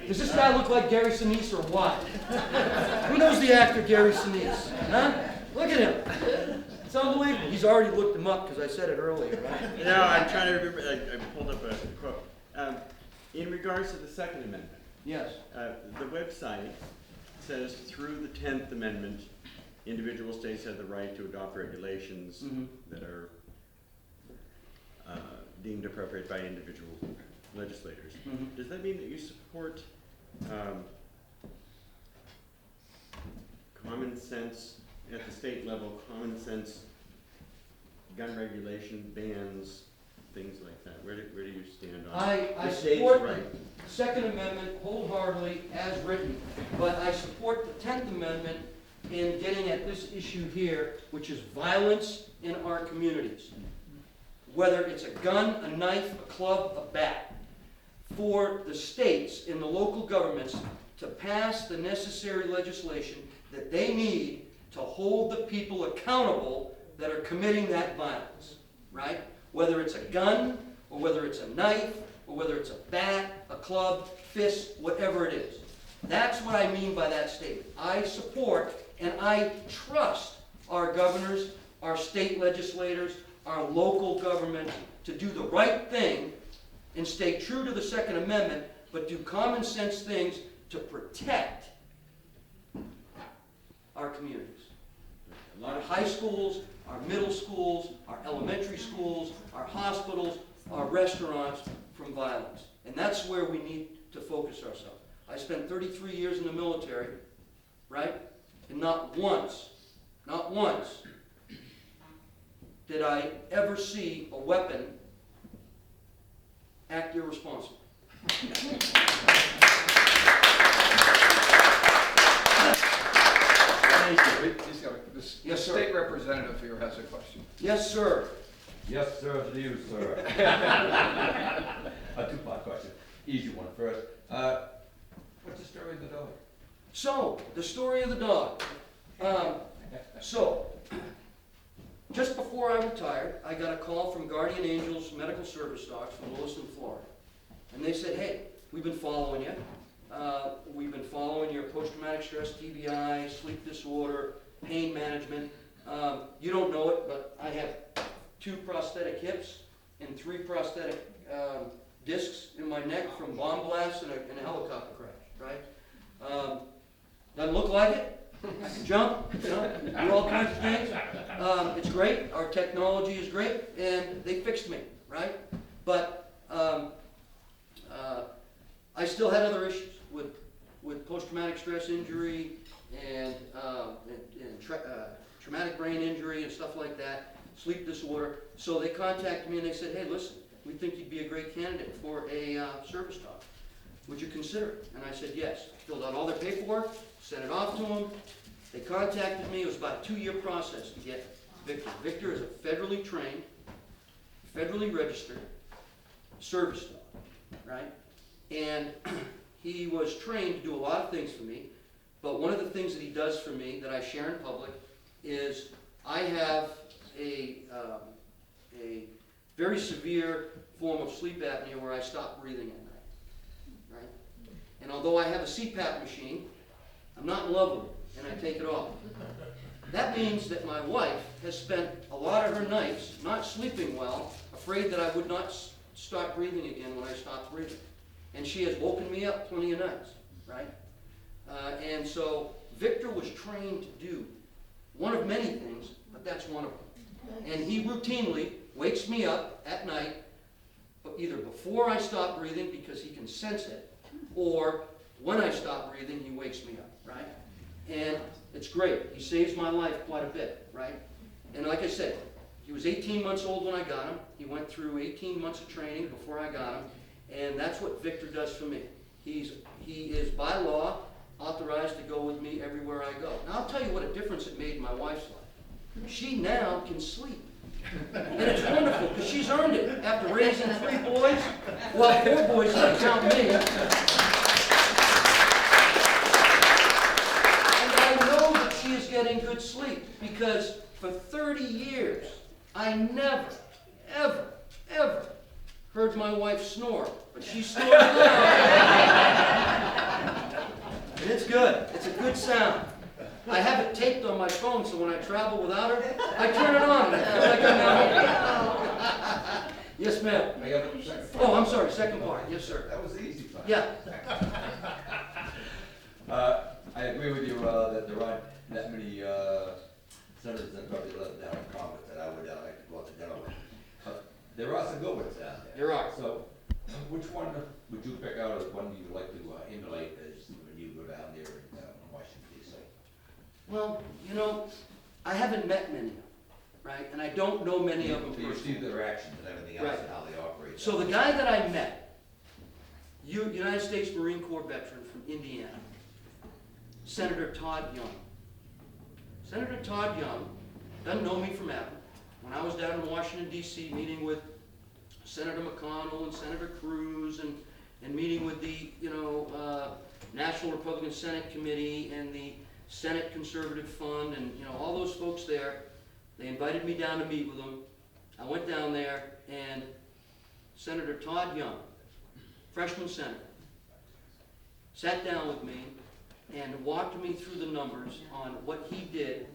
Does this guy look like Gary Sinise or what? Who knows the actor Gary Sinise? Huh? Look at him. It's unbelievable. He's already looked him up because I said it earlier, right? You know, I'm trying to remember. I pulled up a quote. In regards to the Second Amendment, Yes. the website says through the 10th Amendment, individual states have the right to adopt regulations that are deemed appropriate by individual legislators. Does that mean that you support common sense at the state level, common sense gun regulation bans, things like that? Where do you stand on I the state's support right? the Second Amendment wholeheartedly as written, but I support the 10th Amendment in getting at this issue here, which is violence in our communities. Whether it's a gun, a knife, a club, a bat. For the states and the local governments to pass the necessary legislation that they need to hold the people accountable that are committing that violence, right? Whether it's a gun, or whether it's a knife, or whether it's a bat, a club, fist, whatever it is. That's what I mean by that statement. I support and I trust our governors, our state legislators, our local government to do the right thing and stay true to the Second Amendment, but do common sense things to protect our communities. Our high schools, our middle schools, our elementary schools, our hospitals, our restaurants from violence. And that's where we need to focus ourselves. I spent 33 years in the military, right? And not once did I ever see a weapon act irresponsible. Thank you. The Yes, sir. state representative here has a question. Yes, sir. Yes, sir, to you, sir. A two-part question. Easy one first. What's the story of the dog? So, the story of the dog. Just before I retired, I got a call from Guardian Angels Medical Service Dogs from Lewiston, Florida. And they said, hey, we've been following you. We've been following your post-traumatic stress, TBI, sleep disorder, pain management. You don't know it, but I have 2 prosthetic hips and 3 prosthetic discs in my neck from bomb blasts and a helicopter crash, right? Doesn't look like it. I can jump, you know, do all kinds of things. It's great. Our technology is great, and they fixed me, right? But I still had other issues with post-traumatic stress injury and traumatic brain injury and stuff like that, sleep disorder. So they contacted me and they said, hey, listen, we think you'd be a great candidate for a service dog. Would you consider it? And I said, yes. Filled out all their paperwork, sent it off to them. They contacted me. It was about a 2-year process to get Victor. Victor is a federally trained, federally registered service dog, right? And he was trained to do a lot of things for me, but one of the things that he does for me that I share in public is I have a very severe form of sleep apnea where I stop breathing at night, right? And although I have a CPAP machine, I'm not in love with it, and I take it off. That means that my wife has spent a lot of her nights not sleeping well, afraid that I would not start breathing again when I stopped breathing. And she has woken me up plenty of nights, right? And so Victor was trained to do one of many things, but that's one of them. And he routinely wakes me up at night, either before I stop breathing because he can sense it, or when I stop breathing, he wakes me up, right? And it's great. He saves my life quite a bit, right? And like I said, he was 18 months old when I got him. He went through 18 months of training before I got him. And that's what Victor does for me. He is, by law, authorized to go with me everywhere I go. Now, I'll tell you what a difference it made in my wife's life. She now can sleep. And it's wonderful, because she's earned it after raising 3 boys. Well, 4 boys if you count me. And I know that she is getting getting good sleep, because for 30 years, I never, ever, ever heard my wife snore, but she snored loud. And it's good. It's a good sound. I have it taped on my phone, so when I travel without her, I turn it on and I feel like I'm at home. Yes, ma'am. I got a second. Oh, I'm sorry, second part. Yes, sir. That was the easy part. Yeah. I agree with you, that there aren't that many, senators that probably live down in Congress that I would like to go out to dinner with. But there are some good ones down there. There are. So, which one would you pick out as one you would like to emulate as when you go down there in Washington DC? Well, you know, I haven't met many of them, right? And I don't know many of them So you see personally. their actions and everything else Right. and how they operate. So the guy that I met, United States Marine Corps veteran from Indiana, Senator Todd Young. Senator Todd Young doesn't know me from Adam. When I was down in Washington, D.C., meeting with Senator McConnell and Senator Cruz and meeting with the, National Republican Senate Committee and the Senate Conservative Fund and, all those folks there, they invited me down to meet with them. I went down there and Senator Todd Young, freshman senator, sat down with me and walked me through the numbers on what he did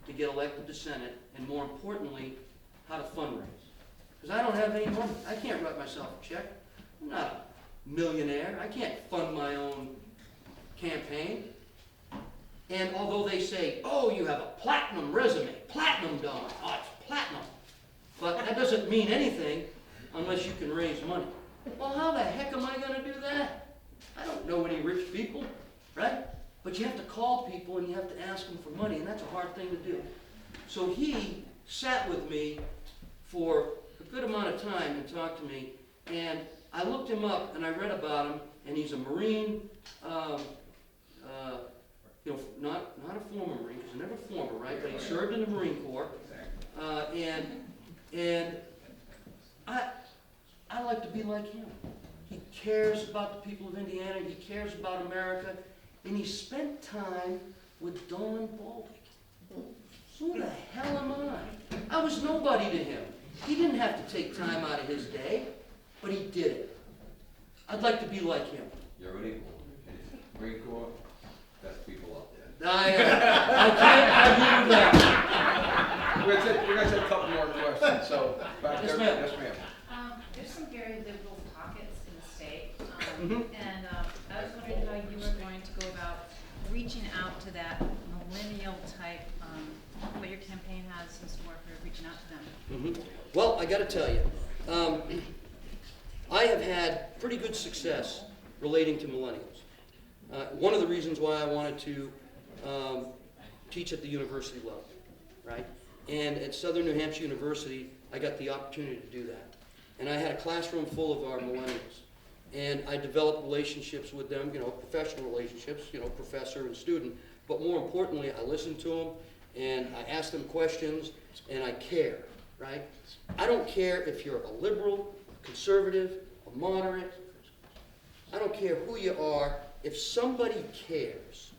to get elected to Senate, and more importantly, how to fundraise. Because I don't have any money. I can't write myself a check. I'm not a millionaire. I can't fund my own campaign. And although they say, oh, you have a platinum resume, platinum dollar, oh, it's platinum. But that doesn't mean anything unless you can raise money. Well, how the heck am I going to do that? I don't know any rich people, right? But you have to call people and you have to ask them for money, and that's a hard thing to do. So he sat with me for a good amount of time and talked to me, and I looked him up and I read about him, and he's a Marine, not a former Marine, because he's never former, right? But he served in the Marine Corps, and I like to be like him. He cares about the people of Indiana. He cares about America. And he spent time with Don Bolduc. Who the hell am I? I was nobody to him. He didn't have to take time out of his day, but he did it. I'd like to be like him. You're an equal. Marine Corps, best people out there. I can't argue with that. We're gonna take a couple more questions, so, back Yes, there. ma'am. Yes, ma'am. There's some very liberal pockets in the state, Mhm. and I was wondering how you were going to go about reaching out to that millennial type, what your campaign has in store for reaching out to them. Well, I got to tell you, I have had pretty good success relating to millennials. One of the reasons why I wanted to teach at the university level, right? And at Southern New Hampshire University, I got the opportunity to do that. And I had a classroom full of our millennials. And I developed relationships with them, professional relationships, professor and student. But more importantly, I listened to them, and I asked them questions, and I care, right? I don't care if you're a liberal, a conservative, a moderate. I don't care who you are. If somebody cares,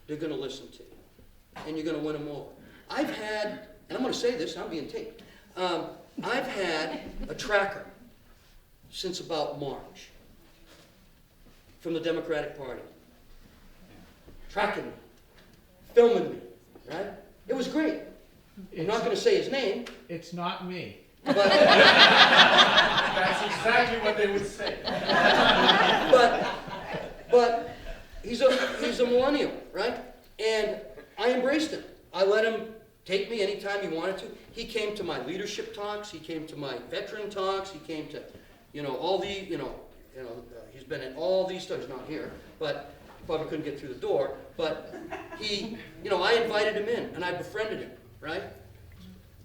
they're going to listen to you, and you're going to win them over. I've had, and I'm going to say this, I'm being taped, I've had a tracker since about March from the Democratic Party. Tracking me, filming me, right? It was great. I'm not going to say his name, It's not me. but, That's exactly what they would say. but he's a millennial, right? And I embraced him. I let him take me anytime he wanted to. He came to my leadership talks. He came to my veteran talks. He came to, all the, he's been in all these stuff. He's not here, but probably couldn't get through the door. But he, I invited him in and I befriended him, right?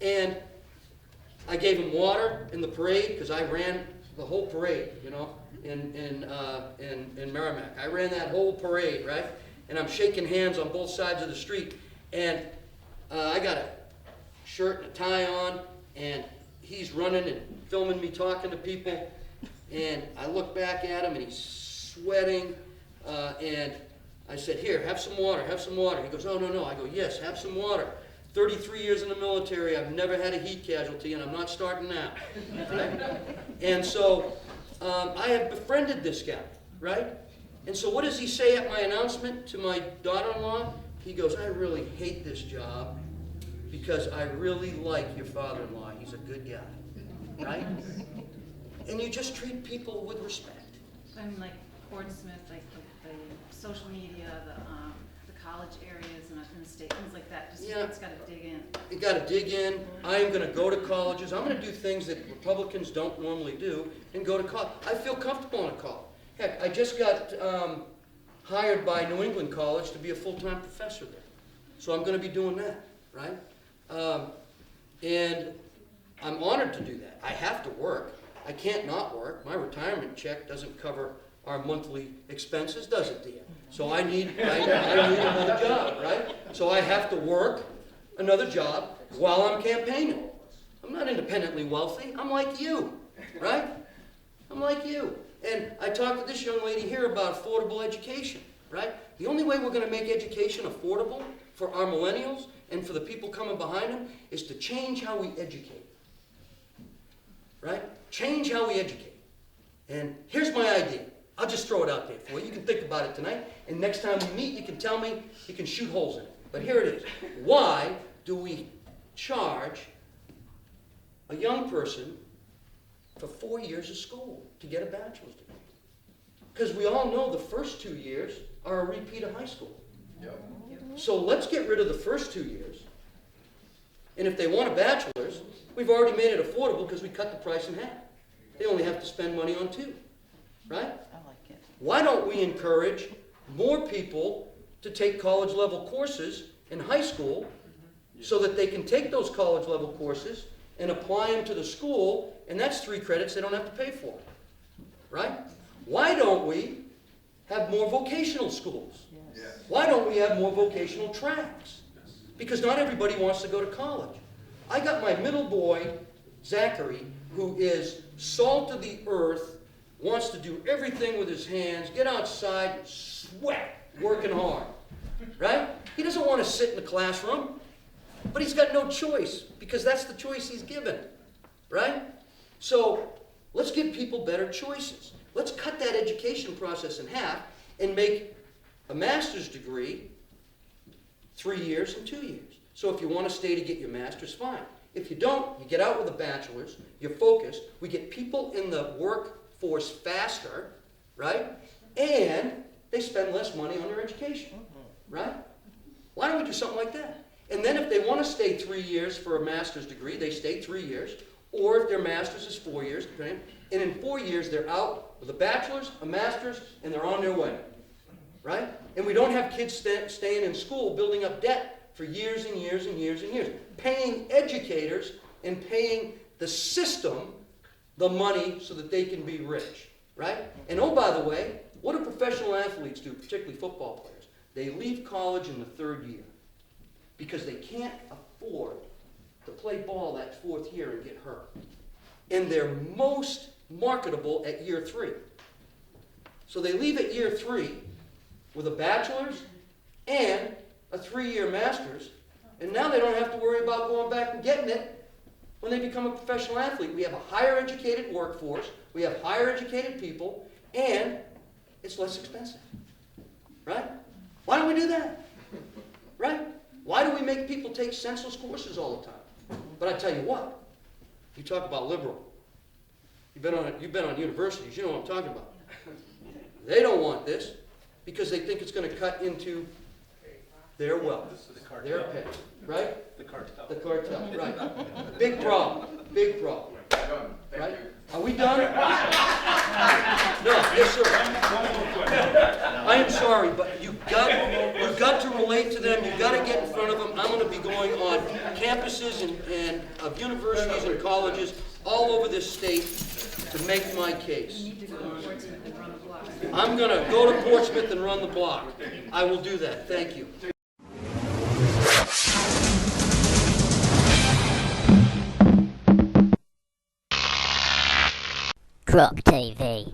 And I gave him water in the parade because I ran the whole parade, in Merrimack. I ran that whole parade, right? And I'm shaking hands on both sides of the street. And I got a shirt and a tie on, and he's running and filming me talking to people. And I look back at him, and he's sweating. And I said, here, have some water, have some water. He goes, oh, no, no. I go, yes, have some water. 33 years in the military, I've never had a heat casualty, and I'm not starting now. Right? And so I have befriended this guy, right? And so what does he say at my announcement to my daughter-in-law? He goes, I really hate this job because I really like your father-in-law. He's a good guy, right? And you just treat people with respect. I mean, like Portsmouth, like the social media, the college areas and the state, things like that, just, Yeah. it's gotta dig in. You got to dig in. I am going to go to colleges. I'm going to do things that Republicans don't normally do and go to college. I feel comfortable in a college. Heck, I just got hired by New England College to be a full-time professor there. So I'm going to be doing that, right? And I'm honored to do that. I have to work. I can't not work. My retirement check doesn't cover our monthly expenses, does it, dear? So I need another job, right? So I have to work another job while I'm campaigning. I'm not independently wealthy. I'm like you, right? I'm like you. And I talked to this young lady here about affordable education, right? The only way we're going to make education affordable for our millennials and for the people coming behind them is to change how we educate, right? Change how we educate. And here's my idea. I'll just throw it out there for you. You can think about it tonight, and next time we meet, you can tell me, you can shoot holes in it. But here it is. Why do we charge a young person for 4 years of school to get a bachelor's degree? Because we all know the first 2 years are a repeat of high school. Yep. So let's get rid of the first 2 years. And if they want a bachelor's, we've already made it affordable because we cut the price in half. They only have to spend money on 2, right? I like it. Why don't we encourage more people to take college-level courses in high school so that they can take those college-level courses and apply them to the school, and that's 3 credits they don't have to pay for, right? Why don't we have more vocational schools? Yeah. Why don't we have more vocational tracks? Because not everybody wants to go to college. I got my middle boy, Zachary, who is salt of the earth, wants to do everything with his hands, get outside, sweat, working hard, right? He doesn't want to sit in the classroom, but he's got no choice because that's the choice he's given, right? So let's give people better choices. Let's cut that education process in half and make a master's degree 3 years and 2 years. So if you want to stay to get your master's, fine. If you don't, you get out with a bachelor's, you're focused, we get people in the workforce faster, right? And they spend less money on their education, right? Why don't we do something like that? And then if they want to stay 3 years for a master's degree, they stay 3 years. Or if their master's is 4 years, and in 4 years they're out with a bachelor's, a master's, and they're on their way, right? And we don't have kids staying in school building up debt for years and years and years and years, paying educators and paying the system the money so that they can be rich, right? And oh, by the way, what do professional athletes do, particularly football players? They leave college in the 3rd year because they can't afford to play ball that 4th year and get hurt. And they're most marketable at year 3. So they leave at year 3 with a bachelor's and a 3-year master's, and now they don't have to worry about going back and getting it when they become a professional athlete. We have a higher educated workforce, we have higher educated people, and it's less expensive, right? Why don't we do that, right? Why do we make people take senseless courses all the time? But I tell you what, you talk about liberal. You've been on universities, you know what I'm talking about. They don't want this because they think it's going to cut into their wealth, their pay, right? The cartel. The cartel, right. Big problem, Done. Thank right? you. Are we done? No, yes, sir. I am sorry, but you've got to relate to them. You've got to get in front of them. I'm going to be going on campuses and of universities and colleges all over this state to make my case. You need to go to Portsmouth and run the block. I'm going to go to Portsmouth and run the block. I will do that. Thank you. Croc TV.